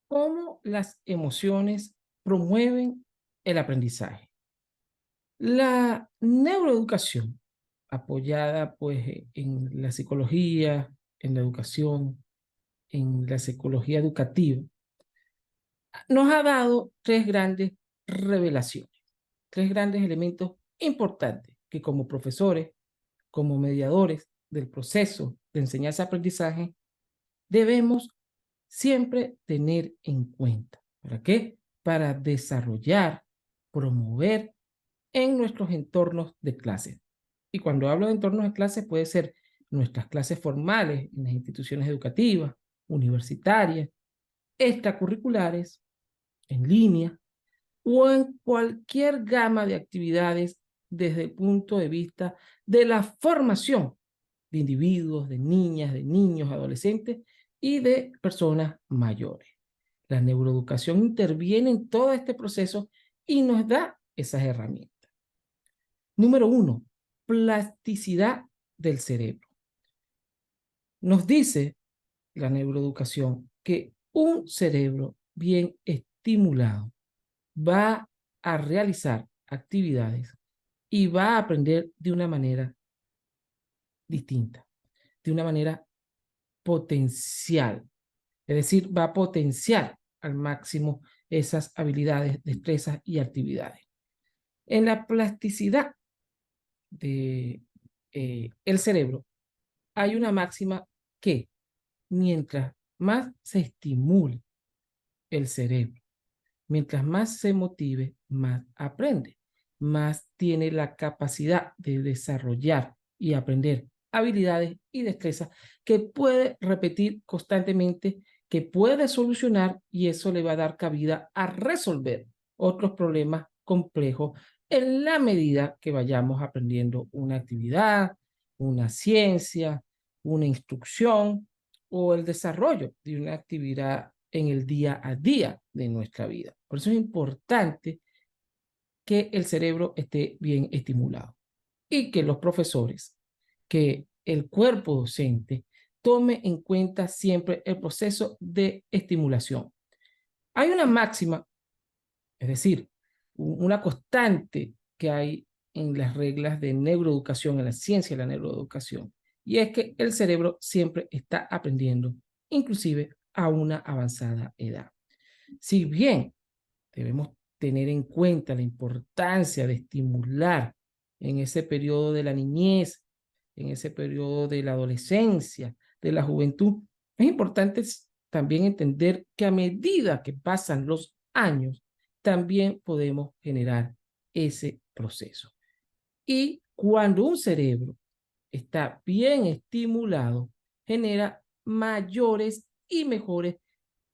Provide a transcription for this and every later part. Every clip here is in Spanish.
cómo las emociones promueven el aprendizaje. La neuroeducación, apoyada pues en la psicología, en la educación, en la psicología educativa, nos ha dado tres grandes revelaciones, tres grandes elementos importantes que como profesores, como mediadores del proceso de enseñanza-aprendizaje, debemos siempre tener en cuenta. ¿Para qué? Para desarrollar, promover en nuestros entornos de clase. Y cuando hablo de entornos de clase, puede ser nuestras clases formales en las instituciones educativas, universitarias, extracurriculares, en línea o en cualquier gama de actividades desde el punto de vista de la formación de individuos, de niñas, de niños, adolescentes y de personas mayores. La neuroeducación interviene en todo este proceso y nos da esas herramientas. Número uno, plasticidad del cerebro. Nos dice la neuroeducación que un cerebro bien estimulado va a realizar actividades y va a aprender de una manera distinta, de una manera potencial. Es decir, va a potenciar al máximo esas habilidades, destrezas y actividades. En la plasticidad de el cerebro hay una máxima que mientras más se estimule el cerebro, mientras más se motive, más aprende, más tiene la capacidad de desarrollar y aprender habilidades y destrezas que puede repetir constantemente, que puede solucionar y eso le va a dar cabida a resolver otros problemas complejos en la medida que vayamos aprendiendo una actividad, una ciencia, una instrucción o el desarrollo de una actividad en el día a día de nuestra vida. Por eso es importante que el cerebro esté bien estimulado y que los profesores, que el cuerpo docente tome en cuenta siempre el proceso de estimulación. Hay una máxima, es decir, una constante que hay en las reglas de neuroeducación, en la ciencia de la neuroeducación, y es que el cerebro siempre está aprendiendo, inclusive a una avanzada edad. Si bien debemos tener en cuenta la importancia de estimular en ese periodo de la niñez, en ese periodo de la adolescencia, de la juventud, es importante también entender que a medida que pasan los años, también podemos generar ese proceso. Y cuando un cerebro está bien estimulado, genera mayores y mejores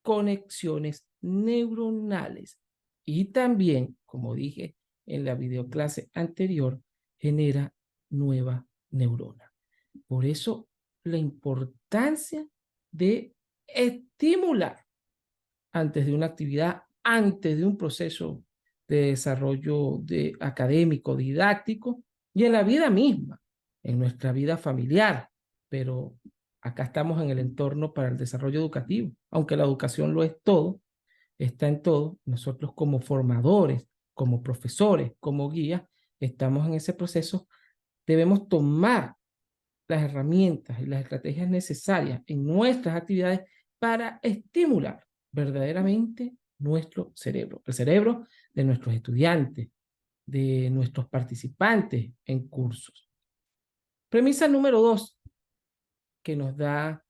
conexiones neuronales. Y también, como dije en la videoclase anterior, genera nueva neurona. Por eso, la importancia de estimular antes de una actividad, antes de un proceso de desarrollo académico, didáctico, y en la vida misma, en nuestra vida familiar. Pero acá estamos en el entorno para el desarrollo educativo, aunque la educación lo es todo, está en todo. Nosotros como formadores, como profesores, como guías, estamos en ese proceso. Debemos tomar las herramientas y las estrategias necesarias en nuestras actividades para estimular verdaderamente nuestro cerebro, el cerebro de nuestros estudiantes, de nuestros participantes en cursos. Premisa número 2 que nos da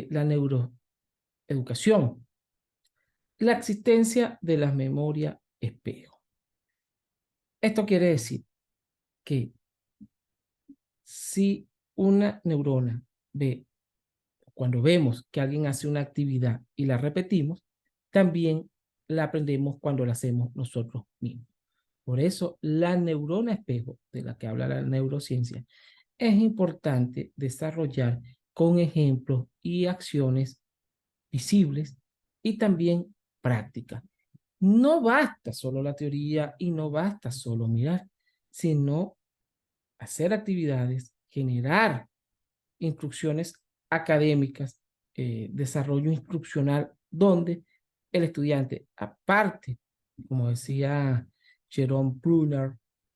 la neuroeducación, la existencia de la memoria espejo. Esto quiere decir que si una neurona ve, cuando vemos que alguien hace una actividad y la repetimos, también la aprendemos cuando la hacemos nosotros mismos. Por eso la neurona espejo, de la que habla la neurociencia, es importante desarrollar con ejemplos y acciones visibles y también prácticas. No basta solo la teoría y no basta solo mirar, sino hacer actividades, generar instrucciones académicas, desarrollo instruccional, donde el estudiante, aparte, como decía Jerome Bruner,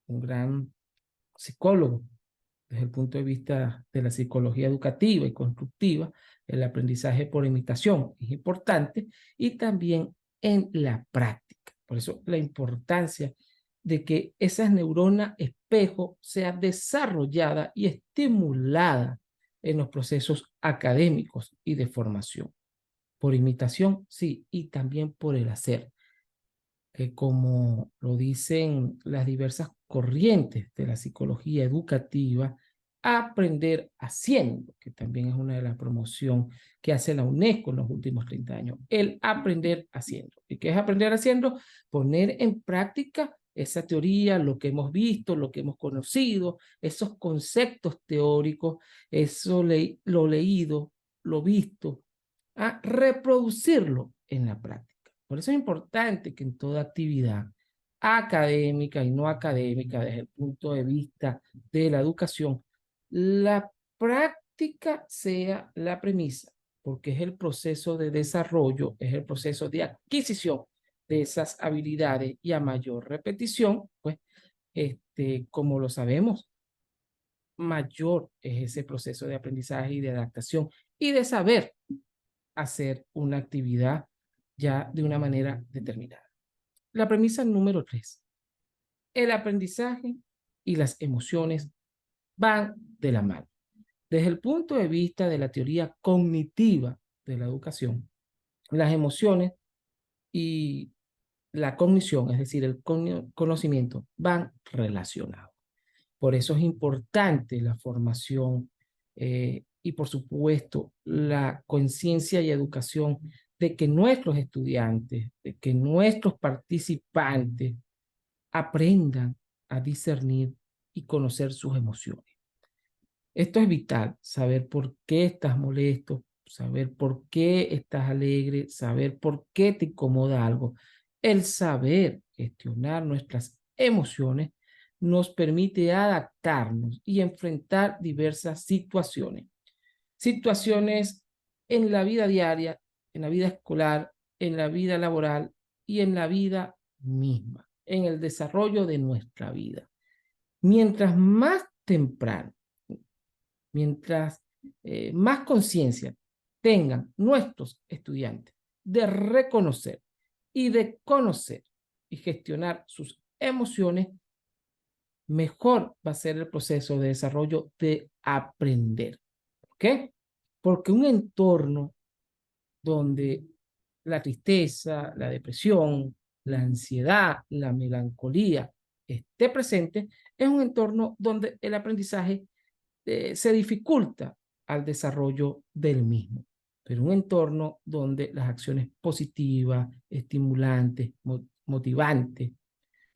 un gran psicólogo, desde el punto de vista de la psicología educativa y constructiva, el aprendizaje por imitación es importante y también en la práctica. Por eso la importancia de que esa neurona espejo sea desarrollada y estimulada en los procesos académicos y de formación. Por imitación, sí, y también por el hacer, que como lo dicen las diversas corrientes de la psicología educativa, aprender haciendo, que también es una de las promociones que hace la UNESCO en los últimos 30 años, el aprender haciendo. ¿Y qué es aprender haciendo? Poner en práctica esa teoría, lo que hemos visto, lo que hemos conocido, esos conceptos teóricos, lo leído, lo visto, a reproducirlo en la práctica. Por eso es importante que en toda actividad académica y no académica, desde el punto de vista de la educación, la práctica sea la premisa, porque es el proceso de desarrollo, es el proceso de adquisición de esas habilidades y a mayor repetición, pues, como lo sabemos, mayor es ese proceso de aprendizaje y de adaptación y de saber hacer una actividad ya de una manera determinada. La premisa número 3. El aprendizaje y las emociones van de la mano. Desde el punto de vista de la teoría cognitiva de la educación, las emociones y la cognición, es decir, el conocimiento, van relacionados. Por eso es importante la formación y, por supuesto, la conciencia y educación de que nuestros estudiantes, de que nuestros participantes aprendan a discernir y conocer sus emociones. Esto es vital, saber por qué estás molesto, saber por qué estás alegre, saber por qué te incomoda algo. El saber gestionar nuestras emociones nos permite adaptarnos y enfrentar diversas situaciones. Situaciones en la vida diaria, en la vida escolar, en la vida laboral y en la vida misma, en el desarrollo de nuestra vida. Mientras más temprano, mientras más conciencia tengan nuestros estudiantes de reconocer y de conocer y gestionar sus emociones, mejor va a ser el proceso de desarrollo de aprender. ¿Ok? Porque un entorno donde la tristeza, la depresión, la ansiedad, la melancolía esté presente, es un entorno donde el aprendizaje se dificulta al desarrollo del mismo. Pero un entorno donde las acciones positivas, estimulantes, motivantes,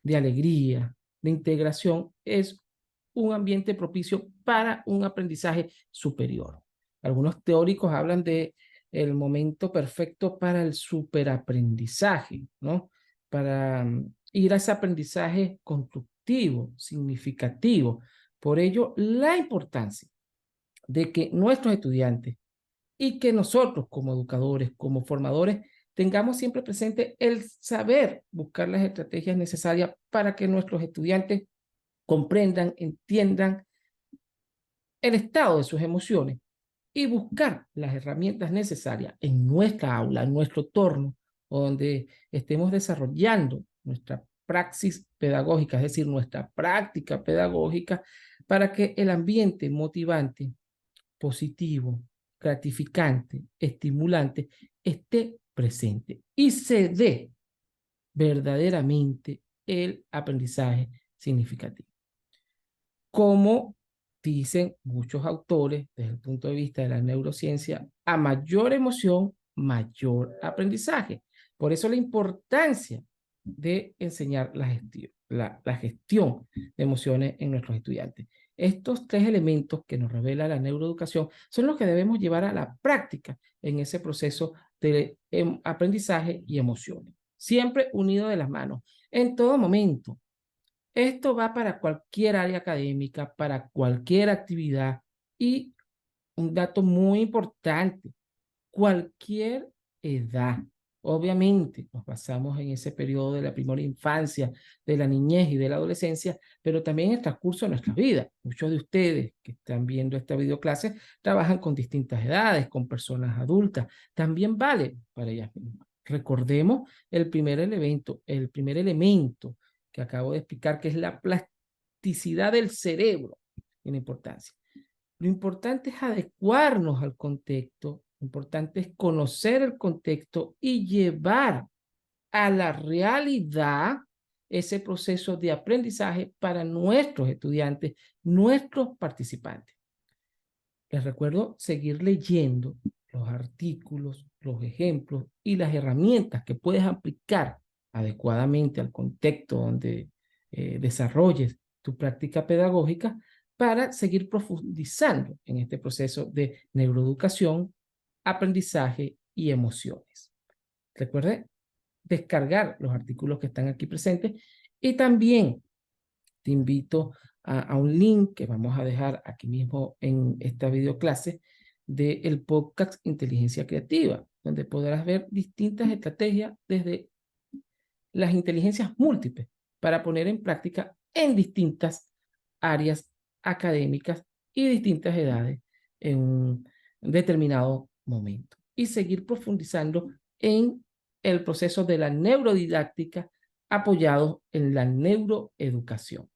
de alegría, de integración, es un ambiente propicio para un aprendizaje superior. Algunos teóricos hablan de el momento perfecto para el superaprendizaje, ¿no? Para ir a ese aprendizaje constructivo, significativo. Por ello, la importancia de que nuestros estudiantes y que nosotros como educadores, como formadores, tengamos siempre presente el saber buscar las estrategias necesarias para que nuestros estudiantes comprendan, entiendan el estado de sus emociones y buscar las herramientas necesarias en nuestra aula, en nuestro entorno, donde estemos desarrollando nuestra praxis pedagógica, es decir, nuestra práctica pedagógica, para que el ambiente motivante, positivo, gratificante, estimulante, esté presente y se dé verdaderamente el aprendizaje significativo. Como dicen muchos autores desde el punto de vista de la neurociencia, a mayor emoción, mayor aprendizaje. Por eso la importancia de enseñar la gestión de emociones en nuestros estudiantes. Estos tres elementos que nos revela la neuroeducación son los que debemos llevar a la práctica en ese proceso de aprendizaje y emociones. Siempre unido de las manos, en todo momento. Esto va para cualquier área académica, para cualquier actividad y un dato muy importante, cualquier edad. Obviamente nos basamos en ese periodo de la primera infancia, de la niñez y de la adolescencia, pero también en el transcurso de nuestra vida. Muchos de ustedes que están viendo esta videoclase trabajan con distintas edades, con personas adultas. También vale para ellas mismas. Recordemos el primer elemento que acabo de explicar, que es la plasticidad del cerebro. Tiene importancia. Lo importante es adecuarnos al contexto, lo importante es conocer el contexto y llevar a la realidad ese proceso de aprendizaje para nuestros estudiantes, nuestros participantes. Les recuerdo seguir leyendo los artículos, los ejemplos y las herramientas que puedes aplicar adecuadamente al contexto donde desarrolles tu práctica pedagógica para seguir profundizando en este proceso de neuroeducación, aprendizaje y emociones. Recuerde descargar los artículos que están aquí presentes y también te invito a un link que vamos a dejar aquí mismo en esta videoclase del podcast Inteligencia Creativa, donde podrás ver distintas estrategias desde las inteligencias múltiples para poner en práctica en distintas áreas académicas y distintas edades en un determinado momento. Y seguir profundizando en el proceso de la neurodidáctica apoyado en la neuroeducación.